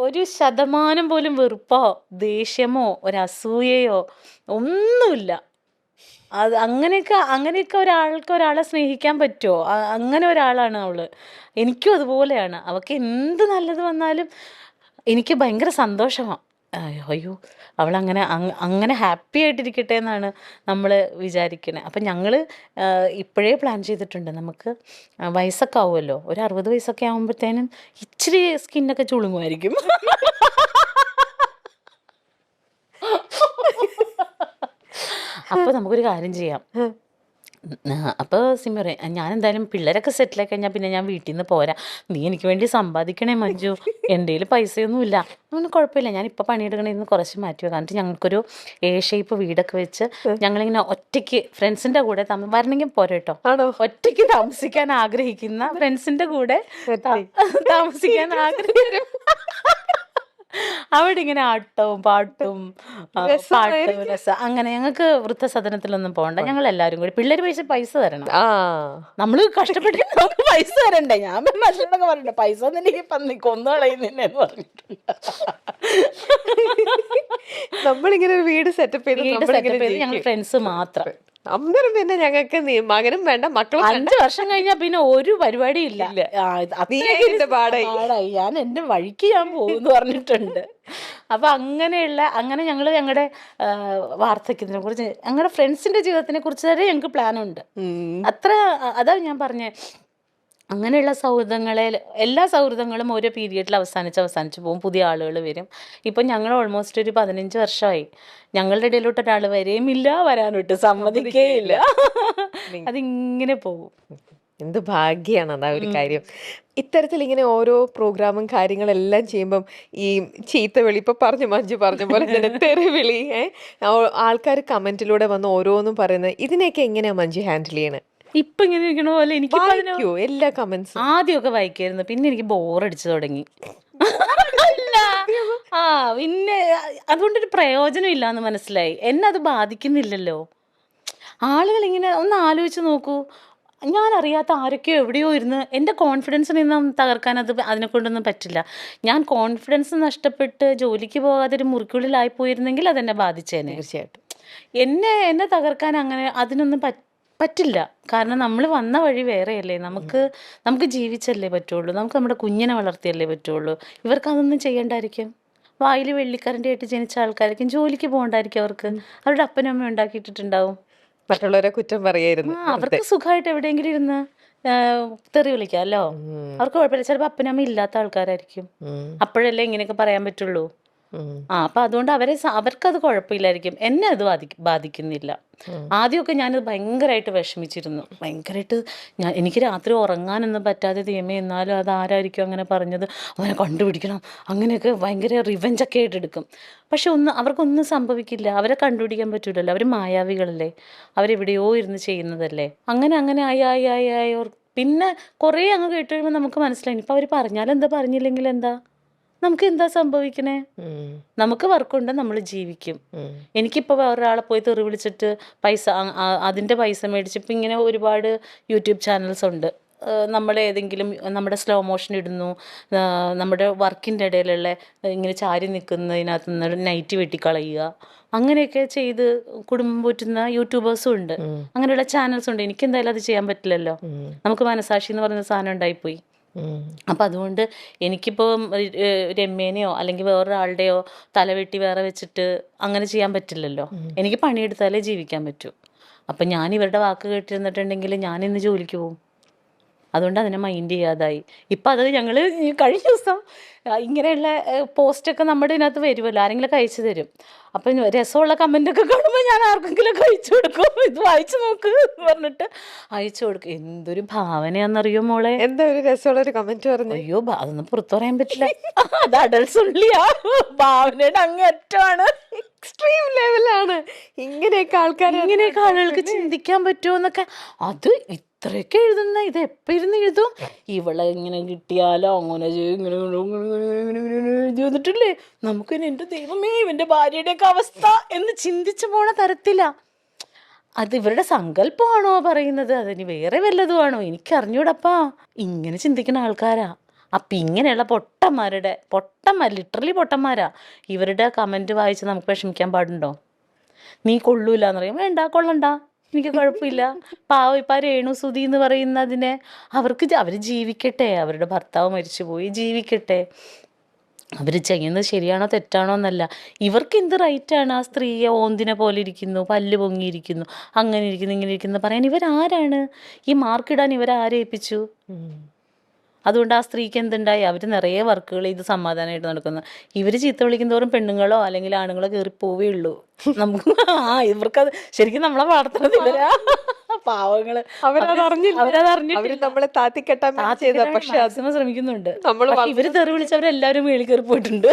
ഒരു ശതമാനം പോലും വെറുപ്പോ ദേഷ്യമോ ഒരസൂയയോ ഒന്നുമില്ല. അത് അങ്ങനെയൊക്കെ ഒരാളെ സ്നേഹിക്കാൻ പറ്റുമോ? അങ്ങനെ ഒരാളാണ് അവള്. എനിക്കും അതുപോലെയാണ്. അവൾക്ക് എന്ത് നല്ലത് വന്നാലും എനിക്ക് ഭയങ്കര സന്തോഷമാണ്. അയ്യോ അവളങ്ങനെ അങ്ങനെ ഹാപ്പി ആയിട്ടിരിക്കട്ടെ എന്നാണ് നമ്മൾ വിചാരിക്കണേ. അപ്പം ഞങ്ങൾ ഇപ്പോഴേ പ്ലാൻ ചെയ്തിട്ടുണ്ട്. നമുക്ക് വയസ്സൊക്കെ ആവുമല്ലോ, ഒരു 60 വയസ്സൊക്കെ ആകുമ്പോഴത്തേനും ഇച്ചിരി സ്കിന്നൊക്കെ ചുളുങ്ങുമായിരിക്കും. അപ്പോൾ നമുക്കൊരു കാര്യം ചെയ്യാം. അപ്പോൾ സിമി പറയും, ഞാൻ എന്തായാലും പിള്ളേരൊക്കെ സെറ്റിലായി കഴിഞ്ഞാൽ പിന്നെ ഞാൻ വീട്ടിൽ നിന്ന് പോരാ, നീ എനിക്ക് വേണ്ടി സമ്പാദിക്കണേ മഞ്ജു, എൻ്റെ കയ്യിൽ പൈസയൊന്നുമില്ല. ഒന്നും കുഴപ്പമില്ല, ഞാൻ ഇപ്പോൾ പണിയെടുക്കണേന്ന് കുറച്ച് മാറ്റി വെക്കാം. എന്നിട്ട് ഞങ്ങൾക്കൊരു ഷേപ്പ് വീടൊക്കെ വെച്ച് ഞങ്ങളിങ്ങനെ ഒറ്റയ്ക്ക് ഫ്രണ്ട്സിൻ്റെ കൂടെ വരണമെങ്കിൽ പോരാ കേട്ടോ, ഒറ്റയ്ക്ക് താമസിക്കാൻ ആഗ്രഹിക്കുന്ന ഫ്രണ്ട്സിൻ്റെ കൂടെ താമസിക്കാൻ ആഗ്രഹിക്കും. അവിടെ ഇങ്ങനെ ആട്ടവും പാട്ടും രസം. അങ്ങനെ ഞങ്ങൾക്ക് വൃദ്ധസദനത്തിലൊന്നും പോകണ്ട, ഞങ്ങൾ എല്ലാവരും കൂടി. പിള്ളേര് പൈസ തരണം, നമ്മള് കഷ്ടപ്പെട്ട് നമുക്ക് പൈസ തരണ്ടേ. ഞാൻ മനുഷ്യനൊക്കെ പറയണ്ടേ, പൈസ ഒന്നും പന്നി കൊന്നുകളയുന്നേ പറഞ്ഞിട്ടുണ്ട്. നമ്മളിങ്ങനെ ഒരു വീട് സെറ്റപ്പ് ചെയ്ത് ഞങ്ങൾ ഫ്രണ്ട്സ് മാത്രം. അന്നേരം പിന്നെ ഞങ്ങൾക്ക് മകനും വേണ്ട മക്കളും. 5 വർഷം കഴിഞ്ഞാൽ പിന്നെ ഒരു പരിപാടി ഇല്ല. പാടായി, ഞാൻ എൻ്റെ വഴിക്ക് ഞാൻ പോകുമെന്ന് പറഞ്ഞിട്ടുണ്ട്. അപ്പൊ അങ്ങനെ ഞങ്ങളുടെ വാർദ്ധക്യത്തിനെ കുറിച്ച്, ഞങ്ങളുടെ ഫ്രണ്ട്സിന്റെ ജീവിതത്തിനെ കുറിച്ച് വരെ ഞങ്ങൾക്ക് പ്ലാനുണ്ട്. അതാ ഞാൻ പറഞ്ഞേ, അങ്ങനെയുള്ള എല്ലാ സൗഹൃദങ്ങളും ഓരോ പീരിയഡിൽ അവസാനിച്ച് പോകും. പുതിയ ആളുകൾ വരും. ഇപ്പം ഞങ്ങൾ ഓൾമോസ്റ്റ് ഒരു 15 വർഷമായി. ഞങ്ങളുടെ ഇടയിലോട്ട് ഒരാൾ വരെയുമില്ല, വരാനോട്ട് സമ്മതിക്കേയില്ല. അതിങ്ങനെ പോകും. എന്ത് ഭാഗ്യാണ് അതാ ഒരു കാര്യം. ഇത്തരത്തിൽ ഇങ്ങനെ ഓരോ പ്രോഗ്രാമും കാര്യങ്ങളെല്ലാം ചെയ്യുമ്പം ഈ ചീത്തവിളി, ഇപ്പൊ മഞ്ജു പറഞ്ഞ പോലെ തന്നെ തെറിവിളി, ആൾക്കാർ കമന്റിലൂടെ വന്ന് ഓരോന്നും പറയുന്നത്, ഇതിനെയൊക്കെ എങ്ങനെയാ മഞ്ജു ഹാൻഡിൽ ചെയ്യണേ? ഇപ്പൊ ഇങ്ങനെ ഇരിക്കണ പോലെ എനിക്ക് എല്ലാ കമന്റ്സും ആദ്യമൊക്കെ വായിക്കായിരുന്നു, പിന്നെ എനിക്ക് ബോറടിച്ചു തുടങ്ങി. പിന്നെ അതുകൊണ്ടൊരു പ്രയോജനം ഇല്ലാന്ന് മനസ്സിലായി. എന്നെ അത് ബാധിക്കുന്നില്ലല്ലോ. ആളുകൾ ഇങ്ങനെ ഒന്ന് ആലോചിച്ച് നോക്കൂ, ഞാൻ അറിയാത്ത ആരൊക്കെയോ എവിടെയോ ഇരുന്ന് എൻ്റെ കോൺഫിഡൻസിനൊന്നും തകർക്കാൻ അതിനെ കൊണ്ടൊന്നും പറ്റില്ല. ഞാൻ കോൺഫിഡൻസ് നഷ്ടപ്പെട്ട് ജോലിക്ക് പോകാതെ ഒരു മുറിക്കുള്ളിലായി പോയിരുന്നെങ്കിൽ അതെന്നെ ബാധിച്ചേനെ. തീർച്ചയായിട്ടും എന്നെ തകർക്കാൻ അതിനൊന്നും പറ്റില്ല. കാരണം നമ്മൾ വന്ന വഴി വേറെയല്ലേ. നമുക്ക് ജീവിച്ചല്ലേ പറ്റുള്ളൂ, നമുക്ക് നമ്മുടെ കുഞ്ഞിനെ വളർത്തിയല്ലേ പറ്റുള്ളൂ. ഇവർക്ക് അതൊന്നും ചെയ്യണ്ടായിരിക്കും. വായിൽ വെള്ളിക്കരൻ്റെ ആയിട്ട് ജനിച്ച ആൾക്കാർക്കും ജോലിക്ക് പോകണ്ടായിരിക്കും. അവരുടെ അപ്പനും അമ്മയും ഉണ്ടാക്കിയിട്ടുണ്ടാവും. മറ്റുള്ളവരെ കുറ്റം പറയായിരുന്നു. അവർക്ക് സുഖമായിട്ട് എവിടെയെങ്കിലും ഇരുന്ന് തെറി വിളിക്കാമല്ലോ, അവർക്ക് കുഴപ്പമില്ല. ചിലപ്പോൾ അപ്പനും അമ്മ ഇല്ലാത്ത ആൾക്കാരായിരിക്കും, അപ്പോഴല്ലേ ഇങ്ങനെയൊക്കെ പറയാൻ പറ്റുള്ളൂ. അപ്പൊ അതുകൊണ്ട് അവർക്കത് കുഴപ്പമില്ലായിരിക്കും. എന്നെ അത് ബാധിക്കുന്നില്ല. ആദ്യമൊക്കെ ഞാനത് ഭയങ്കരമായിട്ട് വിഷമിച്ചിരുന്നു. എനിക്ക് രാത്രി ഉറങ്ങാനൊന്നും പറ്റാതെ, ദൈവമേ എന്നാലും അത് ആരായിരിക്കും അങ്ങനെ പറഞ്ഞത്, അവനെ കണ്ടുപിടിക്കണം, അങ്ങനെയൊക്കെ ഭയങ്കര റിവെഞ്ചൊക്കെ ആയിട്ട് എടുക്കും. പക്ഷെ അവർക്കൊന്നും സംഭവിക്കില്ല. അവരെ കണ്ടുപിടിക്കാൻ പറ്റൂലല്ലോ, അവർ മായാവികളല്ലേ, അവരെവിടെയോ ഇരുന്ന് ചെയ്യുന്നതല്ലേ. അങ്ങനെ ആയി പിന്നെ കുറേ അങ്ങ് കേട്ട് കഴിയുമ്പോൾ നമുക്ക് മനസ്സിലായി, ഇപ്പം അവർ പറഞ്ഞാലെന്താ, പറഞ്ഞില്ലെങ്കിൽ എന്താ, നമുക്ക് എന്താ സംഭവിക്കണേ? നമുക്ക് വർക്കുണ്ട്, നമ്മൾ ജീവിക്കും. എനിക്കിപ്പോൾ വേറൊരാളെ പോയി തെറി വിളിച്ചിട്ട് അതിൻ്റെ പൈസ മേടിച്ചിപ്പോൾ ഇങ്ങനെ ഒരുപാട് യൂട്യൂബ് ചാനൽസ് ഉണ്ട്. നമ്മുടെ സ്ലോ മോഷൻ ഇടുന്നു, നമ്മുടെ വർക്കിൻ്റെ ഇടയിലുള്ള ഇങ്ങനെ ചാരി നിൽക്കുന്നതിനകത്ത് നിന്ന് നൈറ്റ് വെട്ടിക്കളയുക, അങ്ങനെയൊക്കെ ചെയ്ത് കുടുംബം പോറ്റുന്ന യൂട്യൂബേഴ്സും ഉണ്ട്, അങ്ങനെയുള്ള ചാനൽസ് ഉണ്ട്. എനിക്കെന്തായാലും അത് ചെയ്യാൻ പറ്റില്ലല്ലോ. നമുക്ക് മനസാക്ഷി എന്ന് പറയുന്ന സാധനം ഉണ്ടായിപ്പോയി. അപ്പം അതുകൊണ്ട് എനിക്കിപ്പോൾ രമ്യേനെയോ അല്ലെങ്കിൽ വേറൊരാളുടെയോ തലവെട്ടി വേറെ വെച്ചിട്ട് അങ്ങനെ ചെയ്യാൻ പറ്റില്ലല്ലോ. എനിക്ക് പണിയെടുത്താലേ ജീവിക്കാൻ പറ്റൂ. അപ്പം ഞാൻ ഇവരുടെ വാക്ക് കേട്ടിരുന്നിട്ടുണ്ടെങ്കിൽ ഞാനിന്ന് ജോലിക്ക് പോകും. അതുകൊണ്ട് അതിനെ മൈൻഡ് ചെയ്യാതായി. ഇപ്പം അത് ഞങ്ങൾ കഴിഞ്ഞ ദിവസം ഇങ്ങനെയുള്ള പോസ്റ്റൊക്കെ നമ്മുടെ ഇതിനകത്ത് വരുമല്ലോ, ആരെങ്കിലും അയച്ചു തരും. അപ്പം രസമുള്ള കമൻ്റൊക്കെ കാണുമ്പോൾ ഞാൻ ആർക്കെങ്കിലും അയച്ചു കൊടുക്കും, ഇത് വായിച്ചു നോക്ക് എന്ന് പറഞ്ഞിട്ട് അയച്ചു കൊടുക്കും. എന്തൊരു ഭാവനയാണെന്നറിയോ മോളെ. എന്താ ഒരു രസമുള്ള ഒരു കമന്റ് പറഞ്ഞു? അയ്യോ അതൊന്നും പുറത്തു പറയാൻ പറ്റില്ല, അത് അഡൽസ് ഉള്ളിയാ, ഭാവനയുടെ അങ്ങേറ്റമാണ്, എക്സ്ട്രീം ലെവലാണ്. ഇങ്ങനെയൊക്കെ ആളുകൾക്ക് ചിന്തിക്കാൻ പറ്റുമോ എന്നൊക്കെ. അത് ഇത്രയൊക്കെ എഴുതുന്ന, ഇത് എപ്പോൾ ഇരുന്ന് എഴുതും, ഇവളെ ഇങ്ങനെ കിട്ടിയാലോ അങ്ങനെ ഇങ്ങനെ ചെയ്തിട്ടില്ലേ, നമുക്ക് എൻ്റെ ദൈവമേ ഇവൻ്റെ ഭാര്യയുടെയൊക്കെ അവസ്ഥ എന്ന് ചിന്തിച്ചു പോണ തരത്തിലാ. അത് ഇവരുടെ സങ്കല്പമാണോ പറയുന്നത്, അതിന് വേറെ വല്ലതുമാണോ എനിക്കറിഞ്ഞൂടപ്പാ. ഇങ്ങനെ ചിന്തിക്കുന്ന ആൾക്കാരാ. അപ്പം ഇങ്ങനെയുള്ള ലിറ്ററലി പൊട്ടന്മാരാ ഇവരുടെ കമൻറ്റ് വായിച്ച് നമുക്ക് വിഷമിക്കാൻ പാടുണ്ടോ? നീ കൊള്ളൂല എന്ന് പറയും, വേണ്ട കൊള്ളണ്ട, എനിക്ക് കുഴപ്പമില്ല. പാവം ഇപ്പം രേണു സുധി എന്ന് പറയുന്നതിനെ അവർ ജീവിക്കട്ടെ, അവരുടെ ഭർത്താവ് മരിച്ചു പോയി, ജീവിക്കട്ടെ. അവർ ചെയ്യുന്നത് ശരിയാണോ തെറ്റാണോ എന്നല്ല, ഇവർക്ക് എന്ത് റൈറ്റാണ് ആ സ്ത്രീയെ ഓന്തിനെ പോലെ ഇരിക്കുന്നു, പല്ല് പൊങ്ങിയിരിക്കുന്നു, അങ്ങനെ ഇരിക്കുന്നു, ഇങ്ങനെ ഇരിക്കുന്നു പറയാൻ? ഇവരാരാണ്? ഈ മാർക്കിടാൻ ഇവരാരെ ഏൽപ്പിച്ചു? അതുകൊണ്ട് ആ സ്ത്രീക്ക് എന്തുണ്ടായി? അവർ നിറയെ വർക്കുകൾ ചെയ്ത് സമാധാനമായിട്ട് നടക്കുന്നു. ഇവർ ചീത്ത വിളിക്കുന്നതോറും പെണ്ണുങ്ങളോ അല്ലെങ്കിൽ ആണുങ്ങളോ കയറി പോവേ ഉള്ളൂ. നമുക്ക് ഇവർക്കത് ശരിക്കും നമ്മളെ വളർത്തുന്നത് ഇവരാ, പാവങ്ങള്. അവരതറിഞ്ഞിട്ട് അവര് നമ്മളെ താത്തിക്കെട്ടാൻ ചെയ്ത, പക്ഷെ മാക്സിമം ശ്രമിക്കുന്നുണ്ട്. ഇവര് തെറി വിളിച്ചവരെല്ലാവരും മേളിൽ കയറി പോയിട്ടുണ്ട്.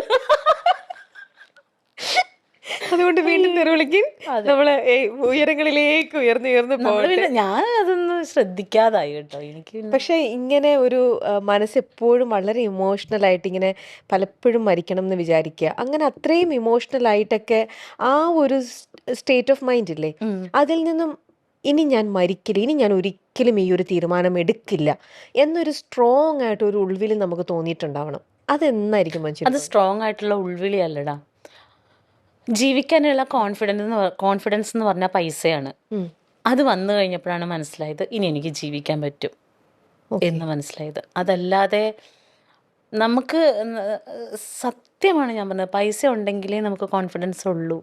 അതുകൊണ്ട് വീണ്ടും തെറി വിളിക്കും, നമ്മള് ഉയരങ്ങളിലേക്ക് ഉയർന്നു പോകട്ടെ. ഞാൻ അതൊന്നും ശ്രദ്ധിക്കാതായി കേട്ടോ. എനിക്ക് പക്ഷെ ഇങ്ങനെ ഒരു മനസ്സെപ്പോഴും വളരെ ഇമോഷണൽ ആയിട്ട് ഇങ്ങനെ പലപ്പോഴും മരിക്കണം എന്ന് വിചാരിക്കുക, അങ്ങനെ അത്രയും ഇമോഷണൽ ആയിട്ടൊക്കെ ആ ഒരു സ്റ്റേറ്റ് ഓഫ് മൈൻഡ് ഇല്ലേ, അതിൽ നിന്നും ഇനി ഞാൻ മരിക്കില്ല, ഇനി ഞാൻ ഒരിക്കലും ഈ ഒരു തീരുമാനം എടുക്കില്ല എന്നൊരു സ്ട്രോങ് ആയിട്ട് ഒരു ഉൾവിളി നമുക്ക് തോന്നിയിട്ടുണ്ടാവണം. അതെന്നായിരിക്കും മനുഷ്യൻ? അത് സ്ട്രോങ് ആയിട്ടുള്ള ഉൾവിളി അല്ലടാ. ജീവിക്കാനുള്ള കോൺഫിഡൻസ് എന്ന് പറഞ്ഞാൽ പൈസയാണ്. അത് വന്നു കഴിഞ്ഞപ്പോഴാണ് മനസ്സിലായത് ഇനി എനിക്ക് ജീവിക്കാൻ പറ്റും എന്ന് മനസ്സിലായത്. അതല്ലാതെ നമുക്ക് സത്യമാണ് ഞാൻ പറഞ്ഞത്, പൈസ ഉണ്ടെങ്കിലേ നമുക്ക് കോൺഫിഡൻസ് ഉള്ളൂ.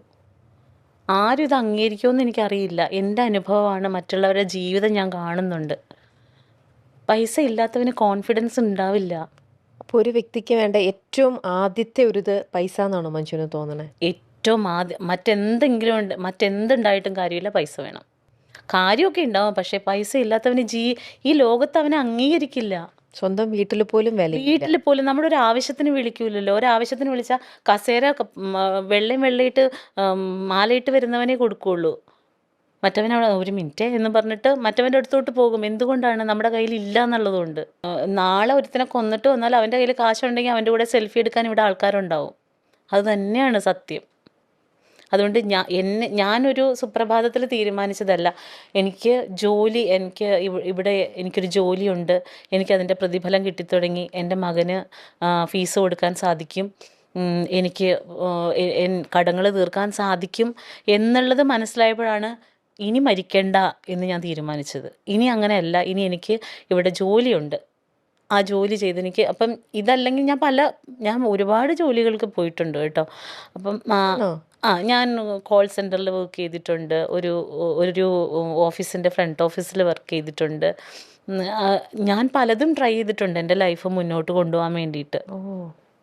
ആരും ഇത് അംഗീകരിക്കുമെന്ന് എനിക്കറിയില്ല, എൻ്റെ അനുഭവമാണ്, മറ്റുള്ളവരുടെ ജീവിതം ഞാൻ കാണുന്നുണ്ട്. പൈസ ഇല്ലാത്തവന് കോൺഫിഡൻസ് ഉണ്ടാവില്ല. അപ്പോൾ ഒരു വ്യക്തിക്ക് വേണ്ട ഏറ്റവും ആദ്യത്തെ ഒരു ഇത് പൈസ എന്നാണോ മനുഷ്യന് തോന്നണേ? ഏറ്റവും ആദ്യം മറ്റെന്തുണ്ടായിട്ടും കാര്യമില്ല, പൈസ വേണം. കാര്യമൊക്കെ ഉണ്ടാവും, പക്ഷേ പൈസ ഇല്ലാത്തവന് ഈ ലോകത്ത് അവനെ അംഗീകരിക്കില്ല. സ്വന്തം വീട്ടിൽ പോലും നമ്മുടെ ഒരു ആവശ്യത്തിന് വിളിക്കൂലല്ലോ. ഒരാവശ്യത്തിന് വിളിച്ചാൽ കസേര വെള്ളയിട്ട് മാലയിട്ട് വരുന്നവനെ കൊടുക്കുകയുള്ളൂ. മറ്റവനവിടെ ഒരു മിനിറ്റ് എന്ന് പറഞ്ഞിട്ട് മറ്റവൻ്റെ അടുത്തോട്ട് പോകും. എന്തുകൊണ്ടാണ്? നമ്മുടെ കയ്യിൽ ഇല്ല എന്നുള്ളതുകൊണ്ട്. നാളെ ഒരുത്തിനെ കൊന്നിട്ട് വന്നാൽ അവൻ്റെ കയ്യിൽ കാശുണ്ടെങ്കിൽ അവൻ്റെ കൂടെ സെൽഫി എടുക്കാൻ ഇവിടെ ആൾക്കാരുണ്ടാവും. അത് തന്നെയാണ് സത്യം. അതുകൊണ്ട് ഞാനൊരു സുപ്രഭാതത്തിൽ തീരുമാനിച്ചതല്ല. എനിക്ക് ഇവിടെ എനിക്കൊരു ജോലിയുണ്ട്, എനിക്കതിൻ്റെ പ്രതിഫലം കിട്ടിത്തുടങ്ങി, എൻ്റെ മകന് ഫീസ് കൊടുക്കാൻ സാധിക്കും, എനിക്ക് കടങ്ങൾ തീർക്കാൻ സാധിക്കും എന്നുള്ളത് മനസ്സിലായപ്പോഴാണ് ഇനി മരിക്കണ്ട എന്ന് ഞാൻ തീരുമാനിച്ചത്. ഇനി അങ്ങനെയല്ല, ഇനി എനിക്ക് ഇവിടെ ജോലിയുണ്ട്, ആ ജോലി ചെയ്ത് എനിക്ക്, അപ്പം ഇതല്ലെങ്കിൽ ഞാൻ ഒരുപാട് ജോലികൾക്ക് പോയിട്ടുണ്ട് കേട്ടോ. അപ്പം ഞാൻ കോൾ സെൻറ്ററിൽ വർക്ക് ചെയ്തിട്ടുണ്ട്, ഒരു ഓഫീസിൻ്റെ ഫ്രണ്ട് ഓഫീസിൽ വർക്ക് ചെയ്തിട്ടുണ്ട്. ഞാൻ പലതും ട്രൈ ചെയ്തിട്ടുണ്ട് എൻ്റെ ലൈഫ് മുന്നോട്ട് കൊണ്ടുപോകാൻ വേണ്ടിയിട്ട്.